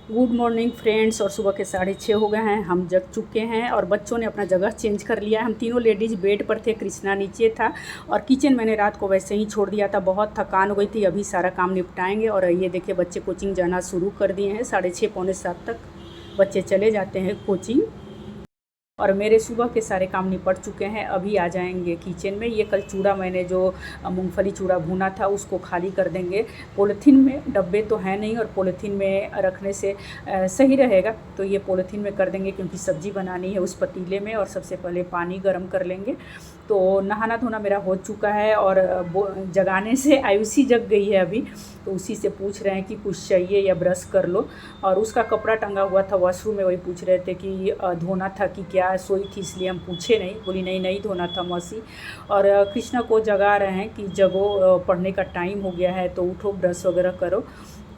Good morning friends. और सुबह के 6:30 हो गए हैं, हम जग चुके हैं और बच्चों ने अपना जगह चेंज कर लिया है। हम तीनों लेडीज़ बेड पर थे, कृष्णा नीचे था और किचन मैंने रात को वैसे ही छोड़ दिया था। बहुत थकान हो गई थी, अभी सारा काम निपटाएंगे। और ये देखिए बच्चे कोचिंग जाना शुरू कर दिए हैं। 6:30 पौने 7 तक बच्चे चले जाते हैं कोचिंग और मेरे सुबह के सारे काम निपट चुके हैं। अभी आ जाएंगे किचन में। ये कल चूड़ा मैंने जो मूंगफली चूड़ा भुना था उसको खाली कर देंगे। पॉलीथीन में, डब्बे तो हैं नहीं और पॉलीथीन में रखने से सही रहेगा, तो ये पॉलीथीन में कर देंगे क्योंकि सब्ज़ी बनानी है उस पतीले में। और सबसे पहले पानी गर्म कर लेंगे। तो नहाना धोना मेरा हो चुका है और जगाने से आयुषी जग गई है अभी, तो उसी से पूछ रहे हैं कि कुछ चाहिए या ब्रश कर लो। और उसका कपड़ा टंगा हुआ था वॉशरूम में, वही पूछ रहे थे कि धोना था कि क्या, सोई थी इसलिए हम पूछे नहीं। बोली नहीं नहीं धोना था मौसी। और कृष्णा को जगा रहे हैं कि जगो, पढ़ने का टाइम हो गया है तो उठो, ब्रश वगैरह करो।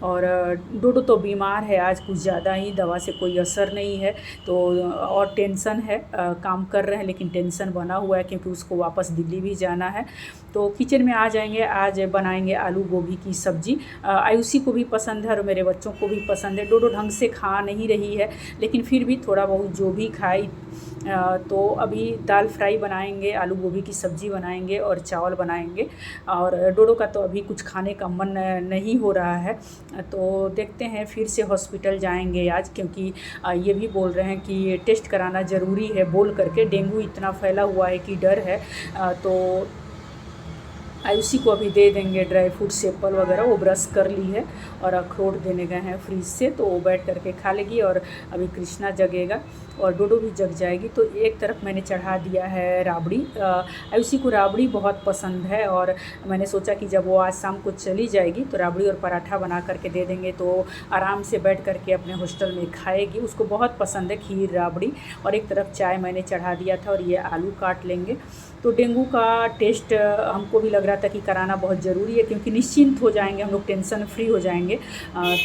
और डोडो तो बीमार है आज कुछ ज़्यादा ही, दवा से कोई असर नहीं है तो और टेंशन है। काम कर रहे हैं लेकिन टेंशन बना हुआ है क्योंकि उसको वापस दिल्ली भी जाना है। तो किचन में आ जाएंगे। आज बनाएंगे आलू गोभी की सब्ज़ी। आयुषी को भी पसंद है और मेरे बच्चों को भी पसंद है। डोडो ढंग से खा नहीं रही है लेकिन फिर भी थोड़ा बहुत जो भी खाई। तो अभी दाल फ्राई बनाएंगे, आलू गोभी की सब्ज़ी बनाएंगे और चावल बनाएंगे। और डोडो का तो अभी कुछ खाने का मन नहीं हो रहा है, तो देखते हैं। फिर से हॉस्पिटल जाएंगे आज क्योंकि ये भी बोल रहे हैं कि टेस्ट कराना ज़रूरी है बोल करके। डेंगू इतना फैला हुआ है कि डर है। तो आयुषी को अभी दे देंगे ड्राई फ्रूट्स, एप्पल वगैरह, वो ब्रश कर ली है। और अखरोट देने गए हैं फ्रिज से, तो वो बैठ करके खा लेगी। और अभी कृष्णा जगेगा और डोडो भी जग जाएगी। तो एक तरफ मैंने चढ़ा दिया है राबड़ी। आयुषी को राबड़ी बहुत पसंद है और मैंने सोचा कि जब वो आज शाम को चली जाएगी तो राबड़ी और पराठा बना करके दे देंगे तो आराम से बैठ करके अपने हॉस्टल में खाएगी। उसको बहुत पसंद है खीर राबड़ी। और एक तरफ चाय मैंने चढ़ा दिया था और ये आलू काट लेंगे। तो डेंगू का टेस्ट हमको भी लग रहा था कि कराना बहुत ज़रूरी है क्योंकि निश्चिंत हो जाएंगे हम लोग, टेंशन फ्री हो जाएंगे।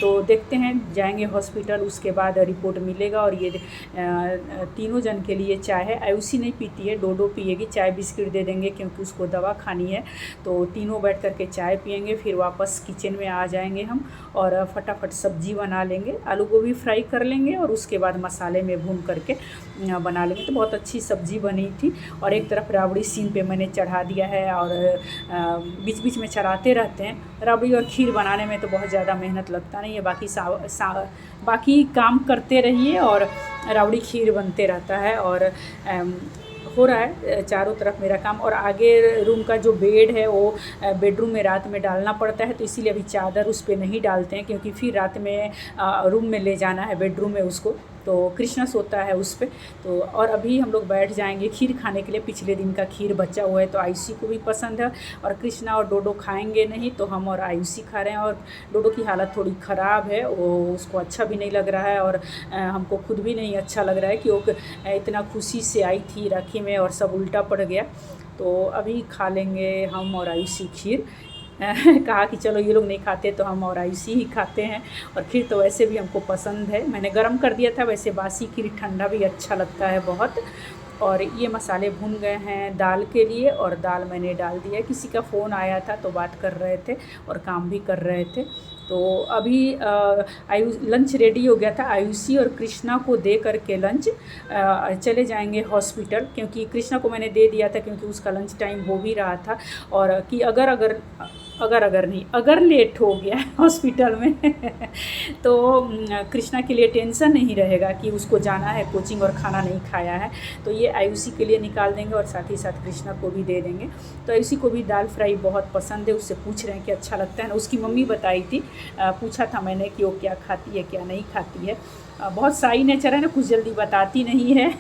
तो देखते हैं, जाएंगे हॉस्पिटल, उसके बाद रिपोर्ट मिलेगा। और ये तीनों जन के लिए चाय है। आयुषी नहीं पीती है, डोडो पिएगी। चाय बिस्किट दे देंगे क्योंकि उसको दवा खानी है। तो तीनों बैठ करके चाय पिएंगे, फिर वापस किचन में आ जाएंगे हम और फटाफट सब्जी बना लेंगे। आलू गोभी फ्राई कर लेंगे और उसके बाद मसाले में भून करके बना लेंगे। तो बहुत अच्छी सब्जी बनी थी। और एक तरफ राबड़ी सीन पे मैंने चढ़ा दिया है और बीच बीच में चढ़ाते रहते हैं। राबड़ी और खीर बनाने में तो बहुत ज़्यादा मेहनत लगता नहीं है, बाकी काम करते रहिए और राबड़ी खीर बनते रहता है। और हो रहा है चारों तरफ मेरा काम। और आगे रूम का जो बेड है वो बेडरूम में रात में डालना पड़ता है, तो इसीलिए अभी चादर उस पर नहीं डालते हैं क्योंकि फिर रात में रूम में ले जाना है, बेडरूम में उसको। तो कृष्णा सोता है उस पर। तो और अभी हम लोग बैठ जाएंगे खीर खाने के लिए। पिछले दिन का खीर बचा हुआ है तो आयुषी को भी पसंद है। और कृष्णा और डोडो खाएंगे नहीं तो हम और आयुषी खा रहे हैं। और डोडो की हालत थोड़ी ख़राब है, वो उसको अच्छा भी नहीं लग रहा है और हमको खुद भी नहीं अच्छा लग रहा है कि वो इतना खुशी से आई थी राखी में और सब उल्टा पड़ गया। तो अभी खा लेंगे हम और आयुषी खीर। कहा कि चलो ये लोग नहीं खाते तो हम और आयुषी ही खाते हैं। और खीर तो वैसे भी हमको पसंद है, मैंने गरम कर दिया था। वैसे बासी खीर ठंडा भी अच्छा लगता है बहुत। और ये मसाले भून गए हैं दाल के लिए और दाल मैंने डाल दिया। किसी का फ़ोन आया था तो बात कर रहे थे और काम भी कर रहे थे। तो अभी लंच रेडी हो गया था। आयुषी और कृष्णा को दे करके लंच चले जाएंगे हॉस्पिटल, क्योंकि कृष्णा को मैंने दे दिया था क्योंकि उसका लंच टाइम हो भी रहा था। और कि अगर लेट हो गया हॉस्पिटल में तो कृष्णा के लिए टेंशन नहीं रहेगा कि उसको जाना है कोचिंग और खाना नहीं खाया है। तो ये आयुषी के लिए निकाल देंगे और साथ ही साथ कृष्णा को भी दे देंगे। तो आयुषी को भी दाल फ्राई बहुत पसंद है, उससे पूछ रहे हैं कि अच्छा लगता है ना। उसकी मम्मी बताई थी, पूछा था मैंने कि वो क्या खाती है क्या नहीं खाती है। बहुत शाई नेचर है ना, कुछ जल्दी बताती नहीं है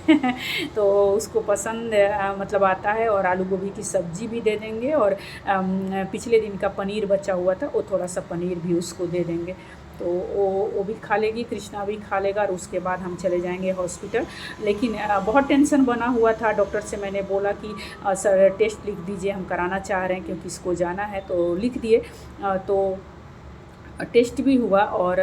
तो उसको पसंद मतलब आता है। और आलू गोभी की सब्ज़ी भी दे देंगे और पिछले दिन का पनीर बचा हुआ था वो थोड़ा सा पनीर भी उसको दे देंगे। तो वो भी खा लेगी, कृष्णा भी खा लेगा। और उसके बाद हम चले जाएंगे हॉस्पिटल। लेकिन बहुत टेंशन बना हुआ था। डॉक्टर से मैंने बोला कि सर टेस्ट लिख दीजिए, हम कराना चाह रहे हैं क्योंकि इसको जाना है। तो लिख दिए। तो टेस्ट भी हुआ और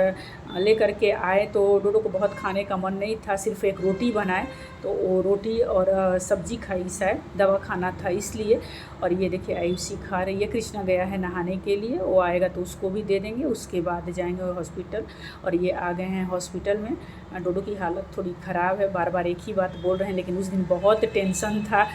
लेकर के आए तो डोडो को बहुत खाने का मन नहीं था, सिर्फ एक रोटी बनाए तो वो रोटी और सब्जी खाई, शायद दवा खाना था इसलिए। और ये देखिए आयुषी खा रही है। कृष्णा गया है नहाने के लिए, वो आएगा तो उसको भी दे देंगे, उसके बाद जाएंगे हॉस्पिटल। और ये आ गए हैं हॉस्पिटल में। डोडो की हालत थोड़ी ख़राब है, बार बार एक ही बात बोल रहे हैं, लेकिन उस दिन बहुत टेंशन था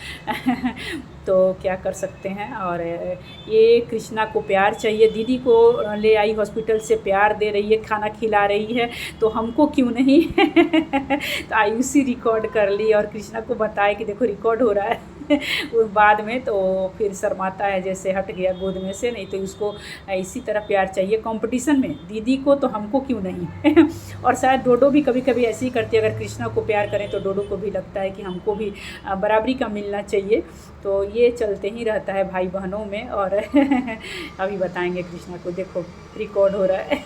तो क्या कर सकते हैं। और ये कृष्णा को प्यार चाहिए, दीदी को ले आई हॉस्पिटल से, प्यार दे रही है, खाना खिला रही है, तो हमको क्यों नहीं तो आयुषी रिकॉर्ड कर ली और कृष्णा को बताया कि देखो रिकॉर्ड हो रहा है वो बाद में तो फिर शर्माता है, जैसे हट गया गोद में से, नहीं तो उसको इसी तरह प्यार चाहिए कंपटीशन में, दीदी को तो हमको क्यों नहीं और शायद डोडो भी कभी कभी ऐसे ही करती है, अगर कृष्णा को प्यार करें तो डोडो को भी लगता है कि हमको भी बराबरी का मिलना चाहिए। तो ये चलते ही रहता है भाई बहनों में। और अभी बताएंगे कृष्णा को, देखो रिकॉर्ड हो रहा है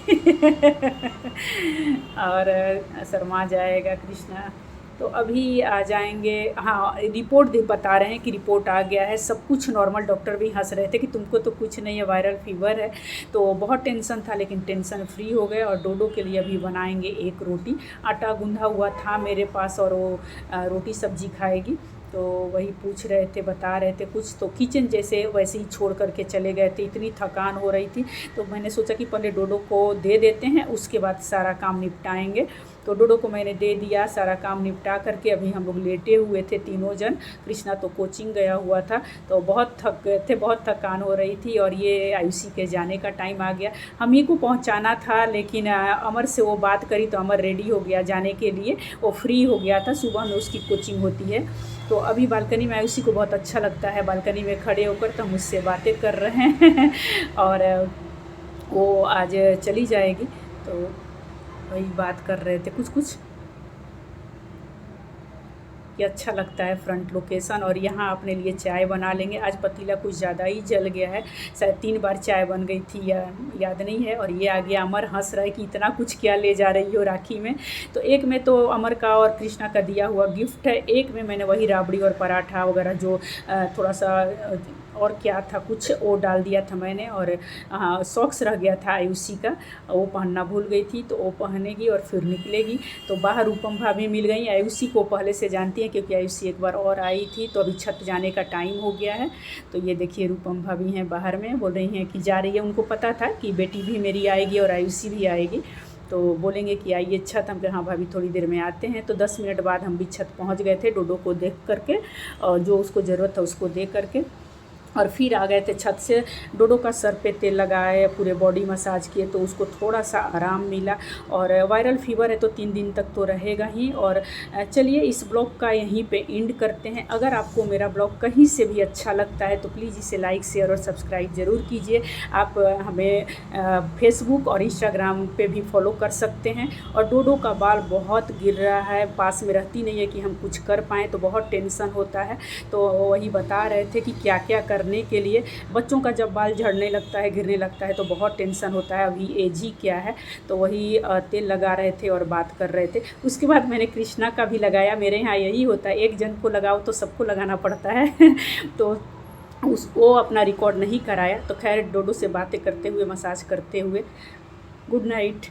और शर्मा जाएगा कृष्णा। तो अभी आ जाएंगे। हाँ, रिपोर्ट बता रहे हैं कि रिपोर्ट आ गया है, सब कुछ नॉर्मल। डॉक्टर भी हंस रहे थे कि तुमको तो कुछ नहीं है, वायरल फीवर है। तो बहुत टेंशन था, लेकिन टेंशन फ्री हो गए। और डोडो के लिए अभी बनाएंगे एक रोटी, आटा गूंधा हुआ था मेरे पास और वो रोटी सब्जी खाएगी। तो वही पूछ रहे थे, बता रहे थे कुछ, तो किचन जैसे वैसे ही छोड़ करके चले गए थे, इतनी थकान हो रही थी। तो मैंने सोचा कि पहले डोडो को दे देते हैं, उसके बाद सारा काम निपटाएंगे। तो डोडो को मैंने दे दिया, सारा काम निपटा करके अभी हम लोग लेटे हुए थे तीनों जन। कृष्णा तो कोचिंग गया हुआ था, तो बहुत थक गए थे, बहुत थकान हो रही थी। और ये आयुषी के जाने का टाइम आ गया, हम ही को पहुंचाना था, लेकिन अमर से वो बात करी तो अमर रेडी हो गया जाने के लिए, वो फ्री हो गया था, सुबह में उसकी कोचिंग होती है। तो अभी बालकनी में आयुषी को बहुत अच्छा लगता है, बालकनी में खड़े होकर तो मुझसे बातें कर रहे हैं और वो आज चली जाएगी, तो वही बात कर रहे थे कुछ कुछ कि अच्छा लगता है फ्रंट लोकेशन। और यहाँ अपने लिए चाय बना लेंगे। आज पतीला कुछ ज़्यादा ही जल गया है, शायद 3 बार चाय बन गई थी या याद नहीं है। और ये आ गया अमर, हंस रहा है कि इतना कुछ क्या ले जा रही हो राखी में। तो एक में तो अमर का और कृष्णा का दिया हुआ गिफ्ट है, एक में मैंने वही राबड़ी और पराठा वगैरह जो थोड़ा सा और क्या था कुछ वो डाल दिया था मैंने। और हाँ, सॉक्स रह गया था आयुषी का, वो पहनना भूल गई थी, तो वो पहनेगी और फिर निकलेगी। तो बाहर रूपम भाभी मिल गई, आयुषी को पहले से जानती हैं क्योंकि आयुषी एक बार और आई थी। तो अभी छत जाने का टाइम हो गया है। तो ये देखिए रूपम भाभी हैं बाहर में, बोल रही हैं कि जा रही है। उनको पता था कि बेटी भी मेरी आएगी और आयुषी भी आएगी, तो बोलेंगे कि आइए छत। हम कहा हाँ भाभी थोड़ी देर में आते हैं। तो 10 मिनट बाद हम भी छत पहुंच गए थे, डोडो को देख करके और जो उसको ज़रूरत था उसको दे करके, और फिर आ गए थे छत से। डोडो का सर पे तेल लगाए, पूरे बॉडी मसाज किए, तो उसको थोड़ा सा आराम मिला। और वायरल फीवर है तो 3 दिन तक तो रहेगा ही। और चलिए इस ब्लॉग का यहीं पे एंड करते हैं। अगर आपको मेरा ब्लॉग कहीं से भी अच्छा लगता है तो प्लीज़ इसे लाइक शेयर और सब्सक्राइब ज़रूर कीजिए। आप हमें फेसबुक और इंस्टाग्राम पे भी फॉलो कर सकते हैं। और डोडो का बाल बहुत गिर रहा है, पास में रहती नहीं है कि हम कुछ कर पाएँ, तो बहुत टेंशन होता है। तो वही बता रहे थे कि क्या क्या करने के लिए। बच्चों का जब बाल झड़ने लगता है, गिरने लगता है, तो बहुत टेंशन होता है। अभी एज ही क्या है, तो वही तेल लगा रहे थे और बात कर रहे थे। उसके बाद मैंने कृष्णा का भी लगाया। मेरे यहाँ यही होता है, एक जन को लगाओ तो सबको लगाना पड़ता है तो वो अपना रिकॉर्ड नहीं कराया। तो खैर डोडो से बातें करते हुए, मसाज करते हुए, गुड नाइट।